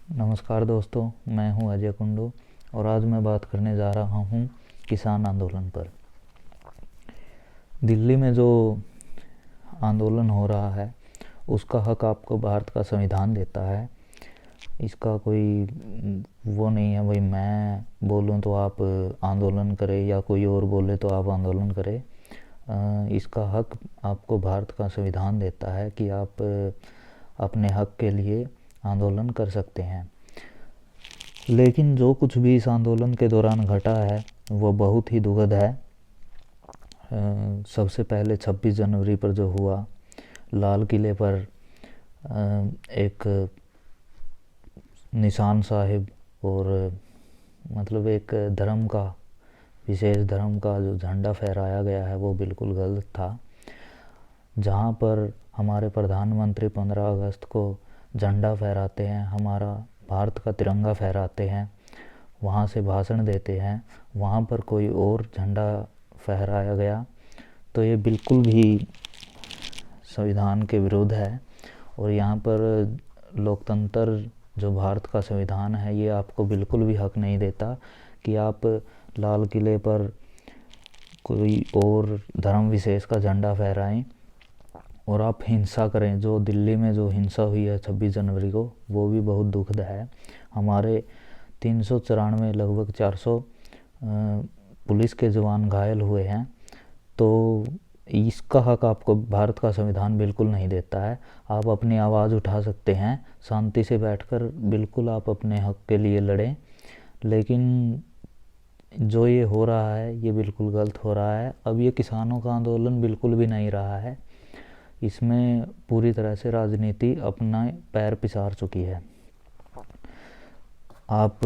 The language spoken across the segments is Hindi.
नमस्कार दोस्तों, मैं हूं अजय कुंडू और आज मैं बात करने जा रहा हूं किसान आंदोलन पर। दिल्ली में जो आंदोलन हो रहा है उसका हक आपको भारत का संविधान देता है। इसका कोई वो नहीं है भाई मैं बोलूं तो आप आंदोलन करें या कोई और बोले तो आप आंदोलन करें। इसका हक आपको भारत का संविधान देता है कि आप अपने हक के लिए आंदोलन कर सकते हैं। लेकिन जो कुछ भी इस आंदोलन के दौरान घटा है वो बहुत ही दुखद है। सबसे पहले 26 जनवरी पर जो हुआ, लाल किले पर एक निशान साहिब और मतलब एक धर्म का, विशेष धर्म का जो झंडा फहराया गया है वो बिल्कुल गलत था। जहाँ पर हमारे प्रधानमंत्री 15 अगस्त को झंडा फहराते हैं, हमारा भारत का तिरंगा फहराते हैं, वहाँ से भाषण देते हैं, वहाँ पर कोई और झंडा फहराया गया तो ये बिल्कुल भी संविधान के विरुद्ध है। और यहाँ पर लोकतंत्र जो भारत का संविधान है ये आपको बिल्कुल भी हक नहीं देता कि आप लाल किले पर कोई और धर्म विशेष का झंडा फहराएं और आप हिंसा करें। जो दिल्ली में जो हिंसा हुई है 26 जनवरी को वो भी बहुत दुखद है। हमारे 394 लगभग 400 पुलिस के जवान घायल हुए हैं। तो इसका हक आपको भारत का संविधान बिल्कुल नहीं देता है। आप अपनी आवाज़ उठा सकते हैं शांति से बैठकर, बिल्कुल आप अपने हक के लिए लड़ें। लेकिन जो ये हो रहा है ये बिल्कुल गलत हो रहा है। अब ये किसानों का आंदोलन बिल्कुल भी नहीं रहा है, इसमें पूरी तरह से राजनीति अपना पैर पिसार चुकी है। आप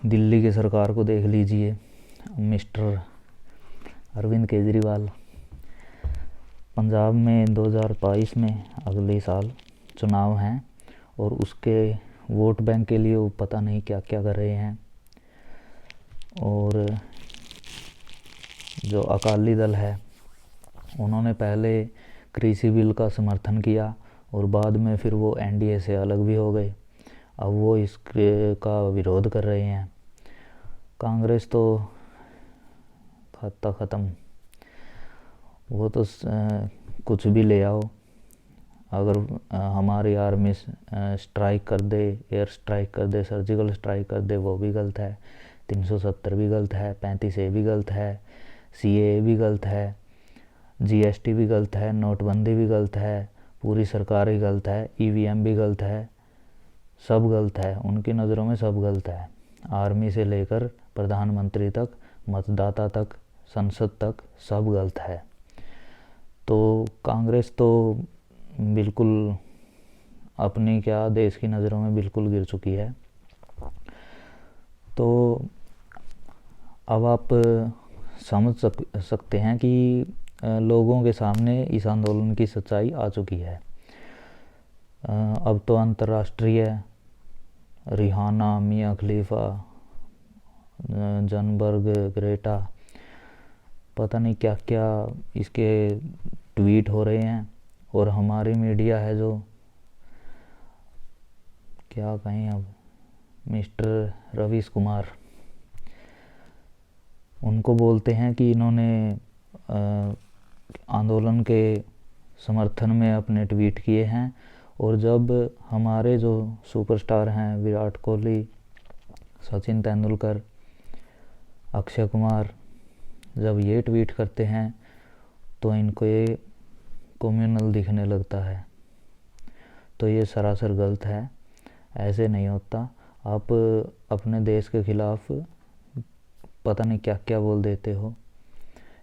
दिल्ली की सरकार को देख लीजिए, मिस्टर अरविंद केजरीवाल। पंजाब में 2022 में अगले साल चुनाव हैं और उसके वोट बैंक के लिए वो पता नहीं क्या क्या कर रहे हैं। और जो अकाली दल है उन्होंने पहले कृषि बिल का समर्थन किया और बाद में फिर वो एनडीए से अलग भी हो गए। अब वो इसका विरोध कर रहे हैं। कांग्रेस तो खाता ख़त्म, वो तो कुछ भी ले आओ। अगर हमारी आर्मी स्ट्राइक कर दे, एयर स्ट्राइक कर दे, सर्जिकल स्ट्राइक कर दे, वो भी गलत है। 370 भी गलत है, 35A भी गलत है, CAA भी गलत है, GST भी गलत है, नोटबंदी भी गलत है, पूरी सरकार ही गलत है, EVM भी गलत है, सब गलत है। उनकी नज़रों में सब गलत है। आर्मी से लेकर प्रधानमंत्री तक, मतदाता तक, संसद तक सब गलत है। तो कांग्रेस तो बिल्कुल अपनी क्या देश की नज़रों में बिल्कुल गिर चुकी है। तो अब आप समझ सकते हैं कि लोगों के सामने इस आंदोलन की सच्चाई आ चुकी है। अब तो अंतर्राष्ट्रीय रिहाना, मिया खलीफा, जनबर्ग, ग्रेटा, पता नहीं क्या क्या इसके ट्वीट हो रहे हैं। और हमारी मीडिया है जो क्या कहें, अब मिस्टर रवीश कुमार, उनको बोलते हैं कि इन्होंने आंदोलन के समर्थन में अपने ट्वीट किए हैं। और जब हमारे जो सुपरस्टार हैं विराट कोहली, सचिन तेंदुलकर, अक्षय कुमार, जब ये ट्वीट करते हैं तो इनको ये कम्युनल दिखने लगता है। तो ये सरासर गलत है, ऐसे नहीं होता। आप अपने देश के खिलाफ पता नहीं क्या क्या बोल देते हो।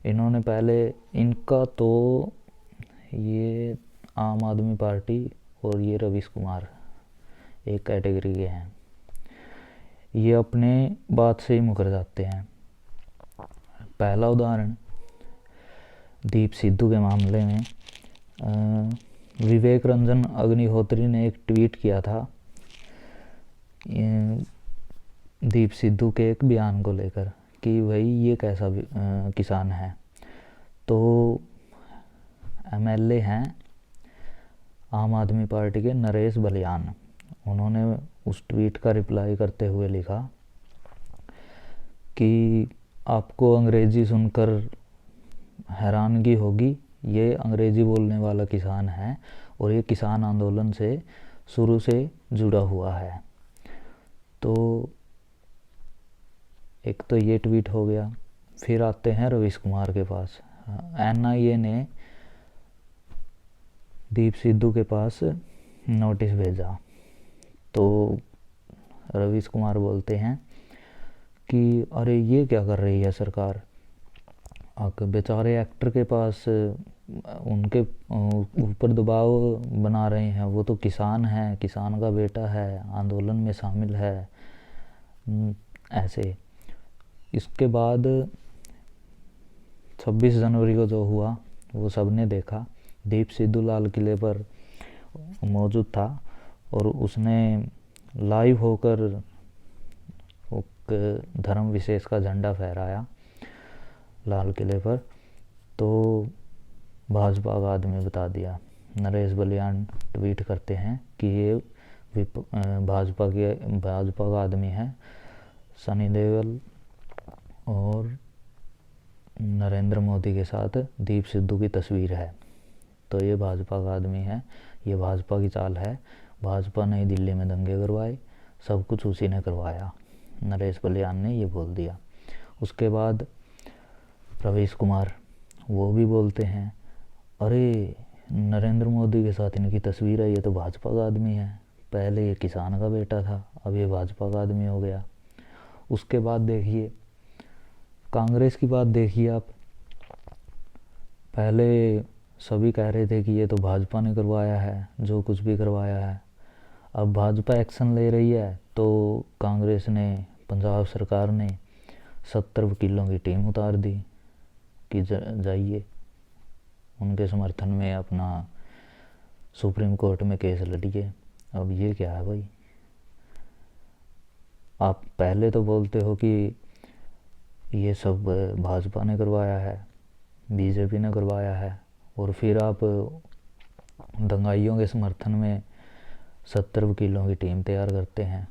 इन्होंने पहले, इनका तो ये आम आदमी पार्टी और ये रवीश कुमार एक कैटेगरी के हैं। ये अपने बात से ही मुकर जाते हैं। पहला उदाहरण दीप सिद्धू के मामले में विवेक रंजन अग्निहोत्री ने एक ट्वीट किया था दीप सिद्धू के एक बयान को लेकर कि भाई ये कैसा किसान है। तो MLA हैं आम आदमी पार्टी के नरेश बलियान, उन्होंने उस ट्वीट का रिप्लाई करते हुए लिखा कि आपको अंग्रेज़ी सुनकर हैरानगी होगी, ये अंग्रेज़ी बोलने वाला किसान है और ये किसान आंदोलन से शुरू से जुड़ा हुआ है। तो एक तो ये ट्वीट हो गया। फिर आते हैं रवीश कुमार के पास। NIA ने दीप सिद्धू के पास नोटिस भेजा। तो रवीश कुमार बोलते हैं कि अरे ये क्या कर रही है सरकार, बेचारे एक्टर के पास उनके ऊपर दबाव बना रहे हैं, वो तो किसान है, किसान का बेटा है, आंदोलन में शामिल है, ऐसे। इसके बाद 26 जनवरी को जो हुआ वो सबने देखा। दीप सिद्धू लाल किले पर मौजूद था और उसने लाइव होकर धर्म विशेष का झंडा फहराया लाल किले पर। तो भाजपा का आदमी बता दिया। नरेश बलियान ट्वीट करते हैं कि ये भाजपा का आदमी है। सनी देओल और नरेंद्र मोदी के साथ दीप सिद्धू की तस्वीर है, तो ये भाजपा का आदमी है, ये भाजपा की चाल है। भाजपा ने दिल्ली में दंगे करवाए, सब कुछ उसी ने करवाया। नरेश बलियान ने ये बोल दिया। उसके बाद रवीश कुमार वो भी बोलते हैं, अरे नरेंद्र मोदी के साथ इनकी तस्वीर है, ये तो भाजपा का आदमी है, पहले ये किसान का बेटा था, अब ये भाजपा का आदमी हो गया। उसके बाद देखिए कांग्रेस की बात देखिए आप। पहले सभी कह रहे थे कि ये तो भाजपा ने करवाया है, जो कुछ भी करवाया है। अब भाजपा एक्शन ले रही है तो कांग्रेस ने, पंजाब सरकार ने 70 वकीलों की टीम उतार दी कि जाइए उनके समर्थन में अपना सुप्रीम कोर्ट में केस लड़िए। अब ये क्या है भाई, आप पहले तो बोलते हो कि ये सब भाजपा ने करवाया है, बीजेपी ने करवाया है, और फिर आप दंगाइयों के समर्थन में 70 वकीलों की टीम तैयार करते हैं।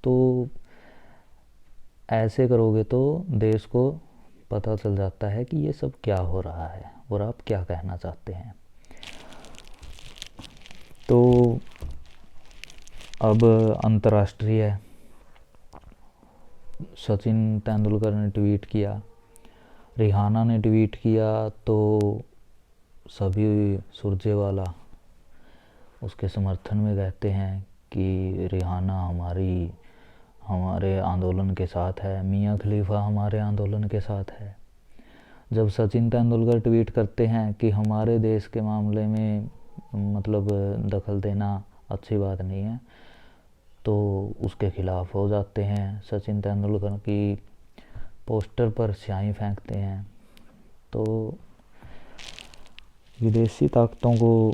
तो ऐसे करोगे तो देश को पता चल जाता है कि ये सब क्या हो रहा है और आप क्या कहना चाहते हैं। तो अब अंतर्राष्ट्रीय, सचिन तेंदुलकर ने ट्वीट किया, रिहाना ने ट्वीट किया, तो सभी सुरजेवाला उसके समर्थन में कहते हैं कि रिहाना हमारे आंदोलन के साथ है, मियाँ खलीफा हमारे आंदोलन के साथ है। जब सचिन तेंदुलकर ट्वीट करते हैं कि हमारे देश के मामले में मतलब दखल देना अच्छी बात नहीं है, तो उसके खिलाफ हो जाते हैं। सचिन तेंदुलकर की पोस्टर पर स्याही फेंकते हैं। तो विदेशी ताकतों को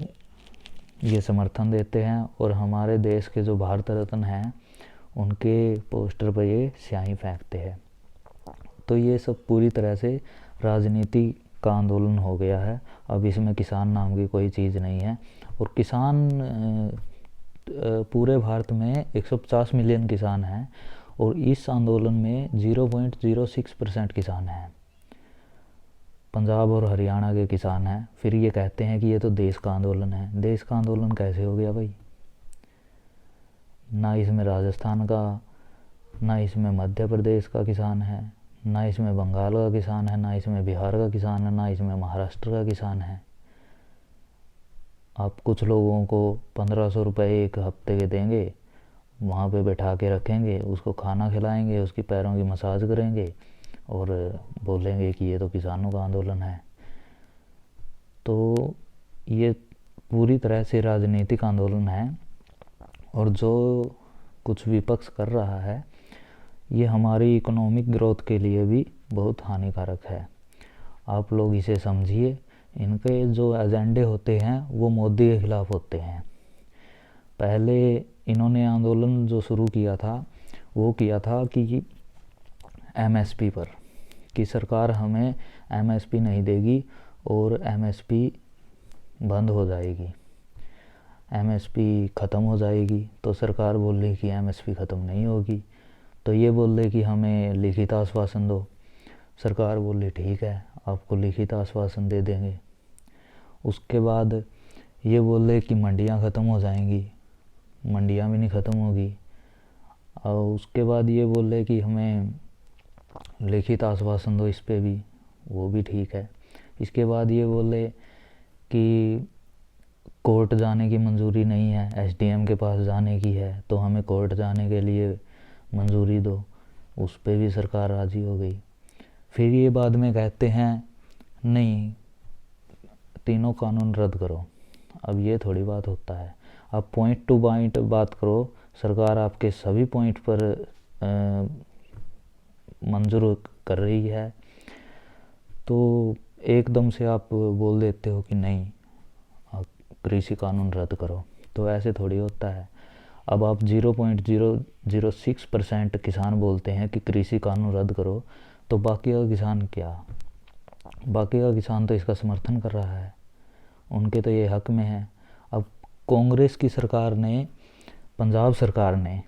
ये समर्थन देते हैं और हमारे देश के जो भारत रत्न हैं उनके पोस्टर पर ये स्याही फेंकते हैं। तो ये सब पूरी तरह से राजनीति का आंदोलन हो गया है। अब इसमें किसान नाम की कोई चीज़ नहीं है। और किसान पूरे भारत में 150 मिलियन किसान हैं और इस आंदोलन में 0.06% किसान हैं, पंजाब और हरियाणा के किसान हैं। फिर ये कहते हैं कि ये तो देश का आंदोलन है। देश का आंदोलन कैसे हो गया भाई? ना इसमें राजस्थान का, ना इसमें मध्य प्रदेश का किसान है, ना इसमें बंगाल का किसान है, ना इसमें बिहार का किसान है, ना इसमें महाराष्ट्र का किसान है। आप कुछ लोगों को 1500 रुपये एक हफ्ते के देंगे, वहाँ पे बैठा के रखेंगे, उसको खाना खिलाएंगे, उसकी पैरों की मसाज करेंगे और बोलेंगे कि ये तो किसानों का आंदोलन है। तो ये पूरी तरह से राजनीतिक आंदोलन है और जो कुछ विपक्ष कर रहा है ये हमारी इकोनॉमिक ग्रोथ के लिए भी बहुत हानिकारक है। आप लोग इसे समझिए। इनके जो एजेंडे होते हैं वो मोदी के खिलाफ होते हैं। पहले इन्होंने आंदोलन जो शुरू किया था वो किया था कि MSP पर, कि सरकार हमें MSP नहीं देगी और MSP बंद हो जाएगी। एमएसपी ख़त्म हो जाएगी। तो सरकार बोल रही कि एमएसपी ख़त्म नहीं होगी। तो ये बोल रहे कि हमें लिखित आश्वासन दो। सरकार बोल रही ठीक है, आपको लिखित आश्वासन दे देंगे। उसके बाद ये बोल रहे कि मंडियाँ ख़त्म हो जाएंगी, मंडियाँ भी नहीं ख़त्म होगी। और उसके बाद ये बोल रहे कि हमें लिखित आश्वासन दो इस पे भी, वो भी ठीक है। इसके बाद ये बोल रहे कि कोर्ट जाने की मंजूरी नहीं है, एसडीएम के पास जाने की है, तो हमें कोर्ट जाने के लिए मंजूरी दो। उस पे भी सरकार राज़ी हो गई। फिर ये बाद में कहते हैं नहीं, तीनों कानून रद्द करो। अब ये थोड़ी बात होता है। अब पॉइंट टू पॉइंट बात करो, सरकार आपके सभी पॉइंट पर मंजूर कर रही है, तो एकदम से आप बोल देते हो कि नहीं कृषि कानून रद्द करो। तो ऐसे थोड़ी होता है। अब आप 0.006% किसान बोलते हैं कि कृषि कानून रद्द करो, तो बाकी का किसान क्या? बाकी का किसान तो इसका समर्थन कर रहा है, उनके तो ये हक में है। अब कांग्रेस की सरकार ने, पंजाब सरकार ने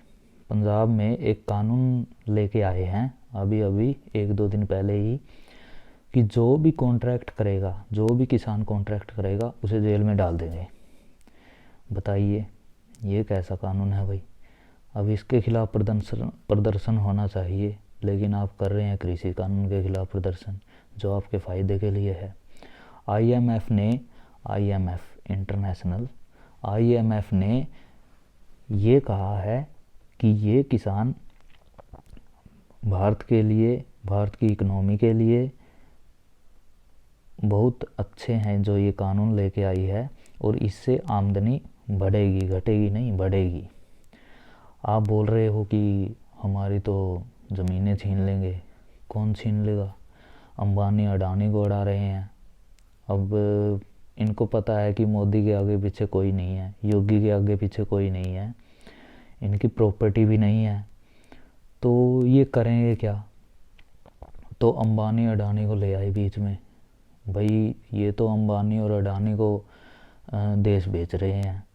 पंजाब में एक कानून लेके आए हैं अभी अभी 1-2 दिन पहले ही, कि जो भी कॉन्ट्रैक्ट करेगा, जो भी किसान कॉन्ट्रैक्ट करेगा उसे जेल में डाल देंगे। बताइए ये कैसा कानून है भाई? अब इसके खिलाफ प्रदर्शन होना चाहिए, लेकिन आप कर रहे हैं कृषि कानून के खिलाफ प्रदर्शन, जो आपके फ़ायदे के लिए है। आईएमएफ ने ये कहा है कि ये किसान भारत के लिए, भारत की इकनॉमी के लिए बहुत अच्छे हैं जो ये कानून लेके आई है, और इससे आमदनी बढ़ेगी, घटेगी नहीं, बढ़ेगी। आप बोल रहे हो कि हमारी तो ज़मीनें छीन लेंगे। कौन छीन लेगा? अंबानी अडानी को उड़ा रहे हैं। अब इनको पता है कि मोदी के आगे पीछे कोई नहीं है, योगी के आगे पीछे कोई नहीं है, इनकी प्रॉपर्टी भी नहीं है, तो ये करेंगे क्या? तो अंबानी अडानी को ले आए बीच में। भाई ये तो अंबानी और अडानी को देश बेच रहे हैं।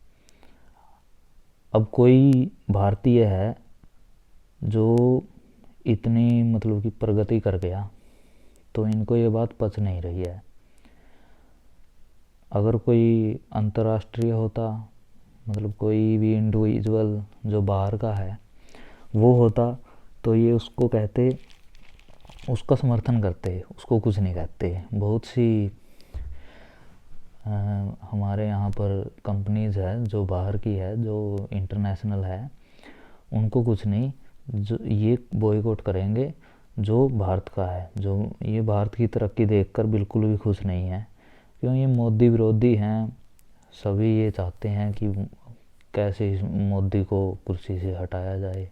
अब कोई भारतीय है जो इतनी मतलब कि प्रगति कर गया, तो इनको ये बात पच नहीं रही है। अगर कोई अंतर्राष्ट्रीय होता, मतलब कोई भी इंडिविजुअल जो बाहर का है वो होता, तो ये उसको कहते, उसका समर्थन करते, उसको कुछ नहीं कहते। बहुत सी हमारे यहाँ पर कंपनीज़ है जो बाहर की है, जो इंटरनेशनल है, उनको कुछ नहीं, जो ये बॉयकॉट करेंगे जो भारत का है, जो ये भारत की तरक्की देखकर बिल्कुल भी खुश नहीं है। क्यों? ये मोदी विरोधी हैं, सभी ये चाहते हैं कि कैसे इस मोदी को कुर्सी से हटाया जाए।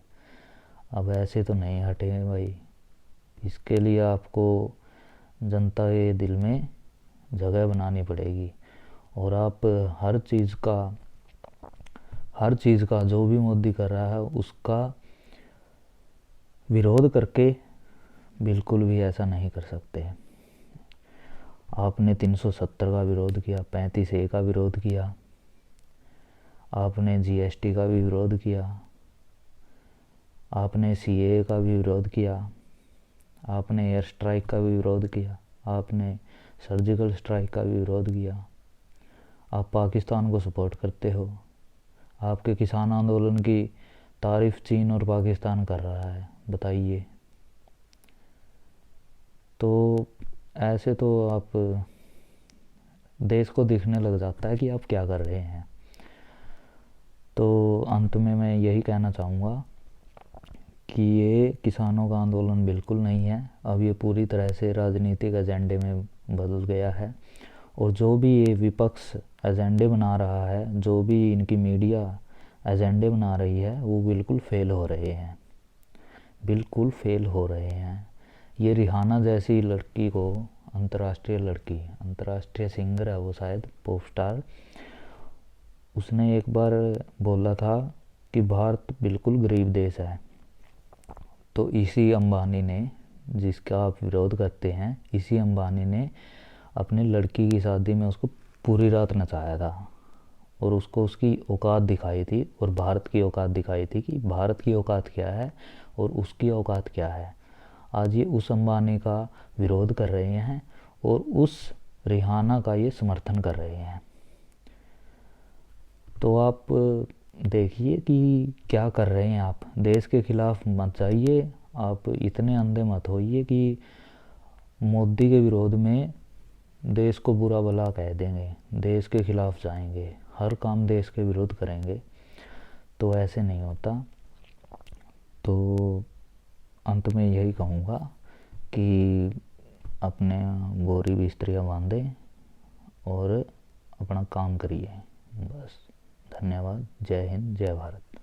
अब ऐसे तो नहीं हटेंगे भाई, इसके लिए आपको जनता के दिल में जगह बनानी पड़ेगी। और आप हर चीज़ का जो भी मोदी कर रहा है उसका विरोध करके बिल्कुल भी ऐसा नहीं कर सकते। आपने 370 का विरोध किया, 35A का विरोध किया, आपने जीएसटी का भी विरोध किया, आपने सीएए का भी विरोध किया, आपने एयर स्ट्राइक का भी विरोध किया, आपने सर्जिकल स्ट्राइक का भी विरोध किया। आप पाकिस्तान को सपोर्ट करते हो। आपके किसान आंदोलन की तारीफ़ चीन और पाकिस्तान कर रहा है। बताइए। तो ऐसे तो आप देश को दिखने लग जाता है कि आप क्या कर रहे हैं। तो अंत में मैं यही कहना चाहूँगा कि ये किसानों का आंदोलन बिल्कुल नहीं है। अब ये पूरी तरह से राजनीतिक एजेंडे में बदल गया है, और जो भी ये विपक्ष एजेंडे बना रहा है, जो भी इनकी मीडिया एजेंडे बना रही है, वो बिल्कुल फेल हो रहे हैं, बिल्कुल फेल हो रहे हैं। ये रिहाना जैसी लड़की को, अंतर्राष्ट्रीय सिंगर है वो शायद, पॉप स्टार, उसने एक बार बोला था कि भारत बिल्कुल गरीब देश है। तो इसी अंबानी ने, जिसका आप विरोध करते हैं, इसी अंबानी ने अपनी लड़की की शादी में उसको पूरी रात नचाया था। और उसको उसकी औकात दिखाई थी और भारत की औकात दिखाई थी कि भारत की औकात क्या है और उसकी औकात क्या है। आज ये उस अंबानी का विरोध कर रहे हैं और उस रिहाना का ये समर्थन कर रहे हैं। तो आप देखिए कि क्या कर रहे हैं आप। देश के खिलाफ मत जाइए, आप इतने अंधे मत होइए कि मोदी के विरोध में देश को बुरा भला कह देंगे, देश के खिलाफ जाएंगे, हर काम देश के विरोध करेंगे। तो ऐसे नहीं होता। तो अंत में यही कहूँगा कि अपने बोरी बिस्तरियाँ बांधें और अपना काम करिए बस। धन्यवाद। जय हिंद, जय भारत।